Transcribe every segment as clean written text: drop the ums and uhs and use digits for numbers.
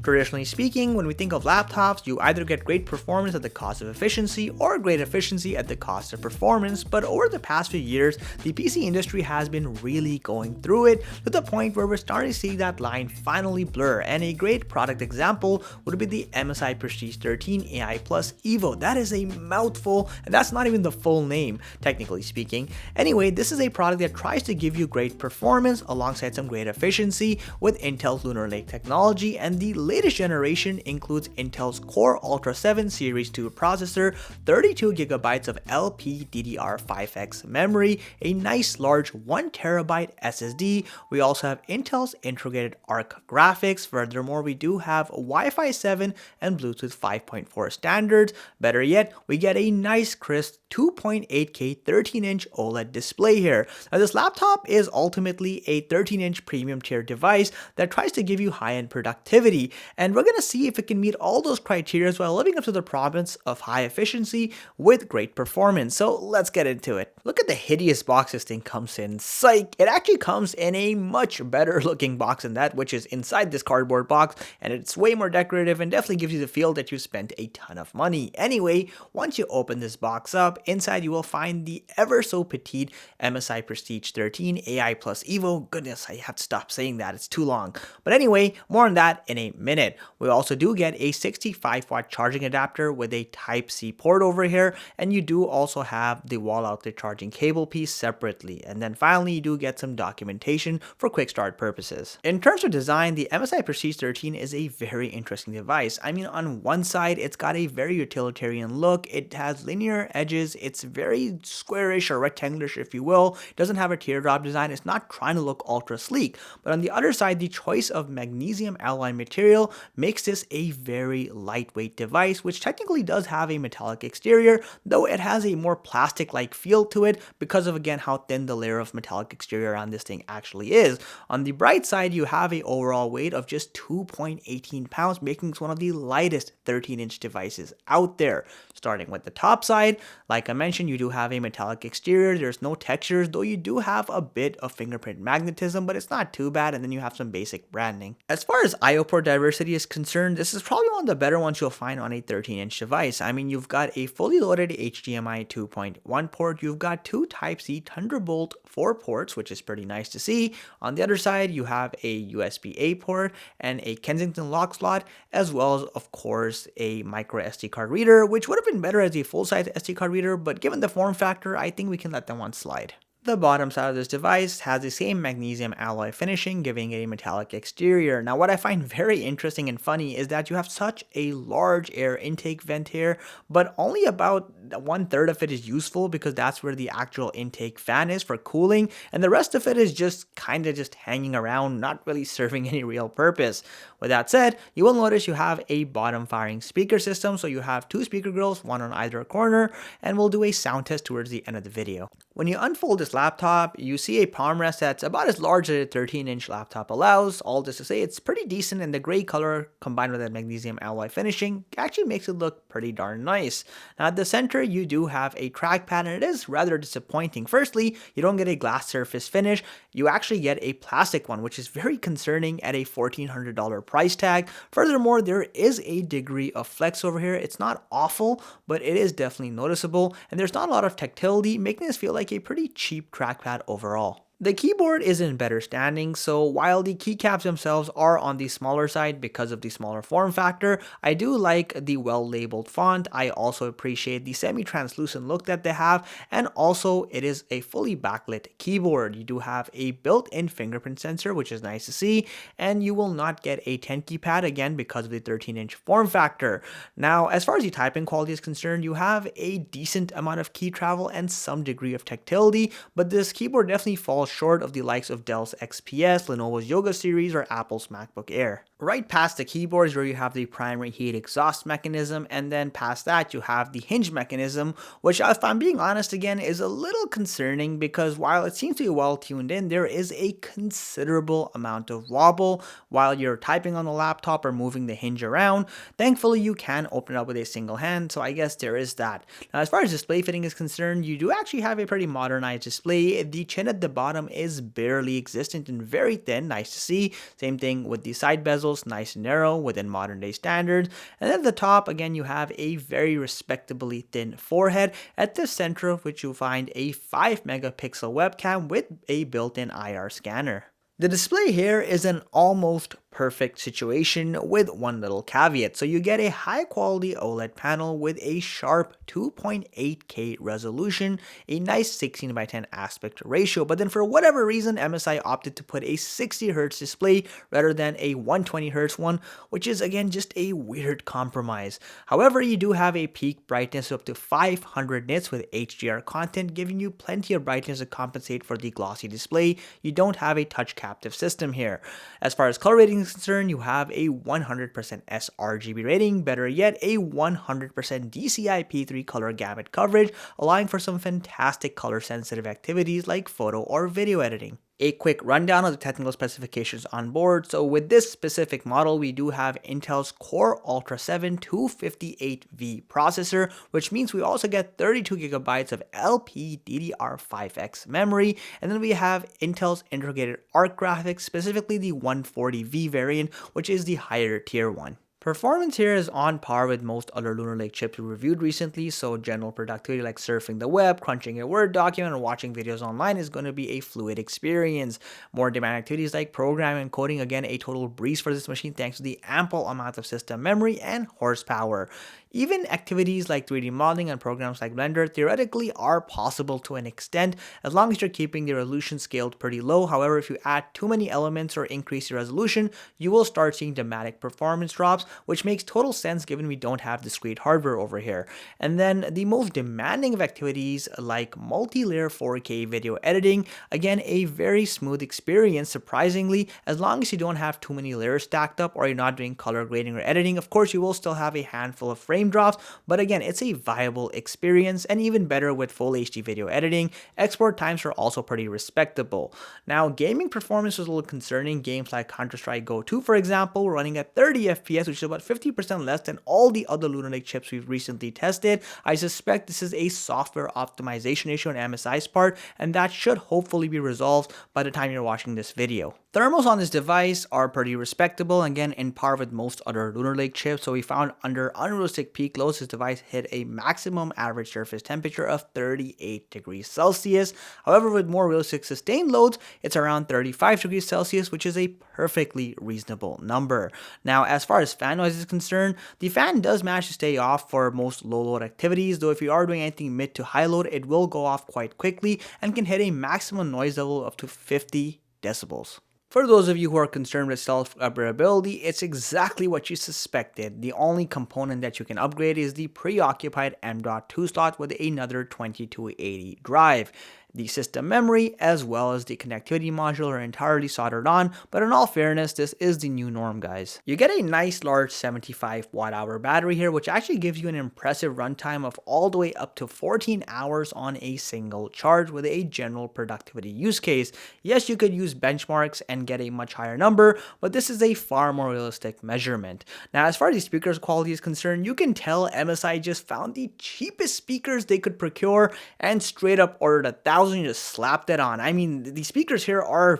Traditionally speaking, when we think of laptops, you either get great performance at the cost of efficiency or great efficiency at the cost of performance, but over the past few years, the PC industry has been really going through it to the point where we're starting to see that line finally blur, and a great product example would be the MSI Prestige 13 AI Evo. That is a mouthful, and that's not even the full name, technically speaking. Anyway, this is a product that tries to give you great performance alongside some great efficiency with Intel's Lunar Lake technology, and the latest generation includes Intel's Core Ultra 7 Series 2 processor, 32GB of LPDDR5X memory, a nice large 1TB SSD. We also have Intel's integrated ARC graphics. Furthermore, we do have Wi-Fi 7 and Bluetooth 5.4 standards. Better yet, we get a nice crisp 2.8K 13-inch OLED display here. Now, this laptop is ultimately a 13-inch premium tier device that tries to give you high-end productivity, and we're going to see if it can meet all those criteria while living up to the promise of high efficiency with great performance. So let's get into it. Look at the hideous box this thing comes in. Psych! It actually comes in a much better looking box than that, which is inside this cardboard box, and it's way more decorative and definitely gives you the feel that you spent a ton of money. Anyway, once you open this box up, inside you will find the ever so petite MSI Prestige 13 AI Evo. Goodness, I have to stop saying that, it's too long. But anyway, more on that in a minute. We also do get a 65-watt charging adapter with a Type-C port over here, and you do also have the wall outlet charging cable piece separately. And then finally, you do get some documentation for quick start purposes. In terms of design, the MSI Prestige 13 is a very interesting device. I mean, on one side, it's got a very utilitarian look. It has linear edges. It's very squarish or rectangularish, if you will. It doesn't have a teardrop design. It's not trying to look ultra sleek. But on the other side, the choice of magnesium alloy material makes this a very lightweight device, which technically does have a metallic exterior, though it has a more plastic-like feel to it because of, again, how thin the layer of metallic exterior on this thing actually is. On the bright side, you have an overall weight of just 2.18 pounds, making this one of the lightest 13-inch devices out there. Starting with the top side, like I mentioned, you do have a metallic exterior. There's no textures, though you do have a bit of fingerprint magnetism, but it's not too bad, and then you have some basic branding. As far as I/O port diversity is concerned, this is probably one of the better ones you'll find on a 13-inch device. I mean, you've got a fully loaded HDMI 2.1 port, you've got two Type-C Thunderbolt 4 ports, which is pretty nice to see. On the other side, you have a USB-A port and a Kensington lock slot, as well as, of course, a micro SD card reader, which would have been better as a full-size SD card reader, but given the form factor, I think we can let that one slide. The bottom side of this device has the same magnesium alloy finishing, giving it a metallic exterior. Now, what I find very interesting and funny is that you have such a large air intake vent here, but only about 1/3 of it is useful because that's where the actual intake fan is for cooling, and the rest of it is just kind of just hanging around, not really serving any real purpose. With that said, you will notice you have a bottom firing speaker system, so you have two speaker grills, one on either corner, and we'll do a sound test towards the end of the video. When you unfold this laptop, you see a palm rest that's about as large as a 13-inch laptop allows. All this to say, it's pretty decent, and the gray color combined with that magnesium alloy finishing actually makes it look pretty darn nice. Now at the center, you do have a trackpad, and it is rather disappointing. Firstly, you don't get a glass surface finish. You actually get a plastic one, which is very concerning at a $1,400 price tag. Furthermore, there is a degree of flex over here. It's not awful, but it is definitely noticeable, and there's not a lot of tactility, making this feel like a pretty cheap trackpad overall. The keyboard is in better standing, so while the keycaps themselves are on the smaller side because of the smaller form factor, I do like the well-labeled font. I also appreciate the semi-translucent look that they have, and also it is a fully backlit keyboard. You do have a built-in fingerprint sensor, which is nice to see, and you will not get a 10 keypad again because of the 13-inch form factor. Now, as far as the typing quality is concerned, you have a decent amount of key travel and some degree of tactility, but this keyboard definitely falls short of the likes of Dell's XPS, Lenovo's Yoga series, or Apple's MacBook Air. Right past the keyboard is where you have the primary heat exhaust mechanism, and then past that you have the hinge mechanism, which, if I'm being honest again, is a little concerning because while it seems to be well tuned in, there is a considerable amount of wobble while you're typing on the laptop or moving the hinge around. Thankfully, you can open it up with a single hand, so I guess there is that. Now, as far as display fitting is concerned, you do actually have a pretty modernized display. The chin at the bottom is barely existent and very thin, nice to see. Same thing with the side bezel. bezels, nice and narrow within modern day standards. And at the top, again, you have a very respectably thin forehead, at the center of which you'll find a 5 megapixel webcam with a built-in IR scanner. The display here is an almost perfect situation with one little caveat. So you get a high quality OLED panel with a sharp 2.8K resolution, a nice 16:10 aspect ratio, but then for whatever reason MSI opted to put a 60Hz display rather than a 120Hz one, which is again just a weird compromise. However, you do have a peak brightness of up to 500 nits with HDR content, giving you plenty of brightness to compensate for the glossy display. You don't have a touch captive system here. As far as color rating is concerned, you have a 100% sRGB rating, better yet a 100% DCI-P3 color gamut coverage, allowing for some fantastic color sensitive activities like photo or video editing. A quick rundown of the technical specifications on board. So with this specific model, we do have Intel's Core Ultra 7 258V processor, which means we also get 32GB of LPDDR5X memory, and then we have Intel's integrated ARC graphics, specifically the 140V variant, which is the higher tier one. Performance here is on par with most other Lunar Lake chips we reviewed recently, so general productivity like surfing the web, crunching a Word document, or watching videos online is going to be a fluid experience. More demanding activities like programming and coding, again, a total breeze for this machine thanks to the ample amount of system memory and horsepower. Even activities like 3D modeling and programs like Blender theoretically are possible to an extent, as long as you're keeping the resolution scaled pretty low. However, if you add too many elements or increase the resolution, you will start seeing dramatic performance drops, which makes total sense given we don't have discrete hardware over here. And then the most demanding of activities like multi-layer 4K video editing, again, a very smooth experience, surprisingly, as long as you don't have too many layers stacked up or you're not doing color grading or editing. Of course, you will still have a handful of frame drops, but again, it's a viable experience, and even better with full HD video editing. Export times are also pretty respectable. Now, gaming performance was a little concerning. Games like Counter-Strike Go 2, for example, running at 30 FPS, which is about 50% less than all the other Lunar Lake chips we've recently tested. I suspect this is a software optimization issue on MSI's part, and that should hopefully be resolved by the time you're watching this video. Thermals on this device are pretty respectable, again in par with most other Lunar Lake chips. So we found under unrealistic peak loads, this device hit a maximum average surface temperature of 38 degrees Celsius. However, with more realistic sustained loads, it's around 35 degrees Celsius, which is a perfectly reasonable number. Now, as far as fan noise is concerned, the fan does manage to stay off for most low load activities, though if you are doing anything mid to high load, it will go off quite quickly and can hit a maximum noise level of up to 50 decibels. For those of you who are concerned with self-upgradability, it's exactly what you suspected. The only component that you can upgrade is the preoccupied M.2 slot with another 2280 drive. The system memory as well as the connectivity module are entirely soldered on, but in all fairness, this is the new norm, guys. You get a nice large 75 watt-hour battery here, which actually gives you an impressive runtime of all the way up to 14 hours on a single charge with a general productivity use case. Yes, you could use benchmarks and get a much higher number, but this is a far more realistic measurement. Now, as far as the speakers quality is concerned, you can tell MSI just found the cheapest speakers they could procure and straight up ordered 1,000 and just slapped it on. I mean, the speakers here are,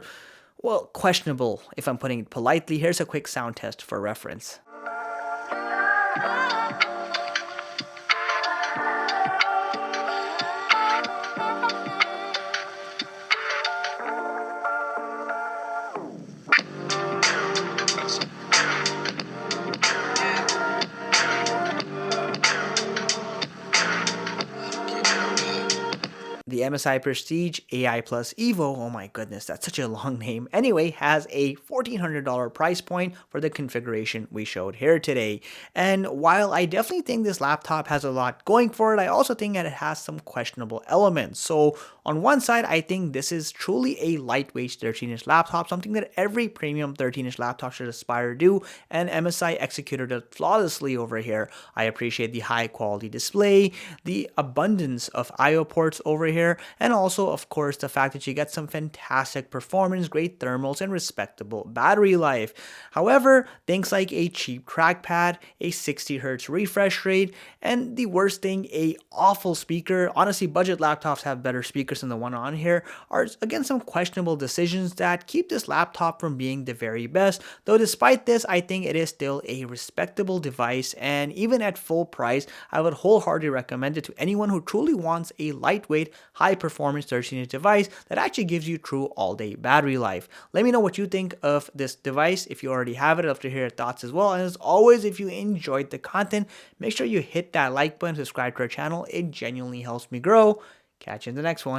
well, questionable if I'm putting it politely. Here's a quick sound test for reference. The MSI Prestige AI Evo, oh my goodness, that's such a long name, anyway, has a $1,400 price point for the configuration we showed here today. And while I definitely think this laptop has a lot going for it, I also think that it has some questionable elements. So on one side, I think this is truly a lightweight 13-inch laptop, something that every premium 13-inch laptop should aspire to do, and MSI executed it flawlessly over here. I appreciate the high quality display, the abundance of I/O ports over here, and also of course the fact that you get some fantastic performance, great thermals, and respectable battery life. However, things like a cheap trackpad, a 60Hz refresh rate, and the worst thing, a awful speaker — honestly budget laptops have better speakers than the one on here — are again some questionable decisions that keep this laptop from being the very best. Though despite this, I think it is still a respectable device, and even at full price, I would wholeheartedly recommend it to anyone who truly wants a lightweight, high performance 13-inch device that actually gives you true all-day battery life. Let me know what you think of this device. If you already have it, I'd love to hear your thoughts as well. And as always, if you enjoyed the content, make sure you hit that like button, subscribe to our channel. It genuinely helps me grow. Catch you in the next one.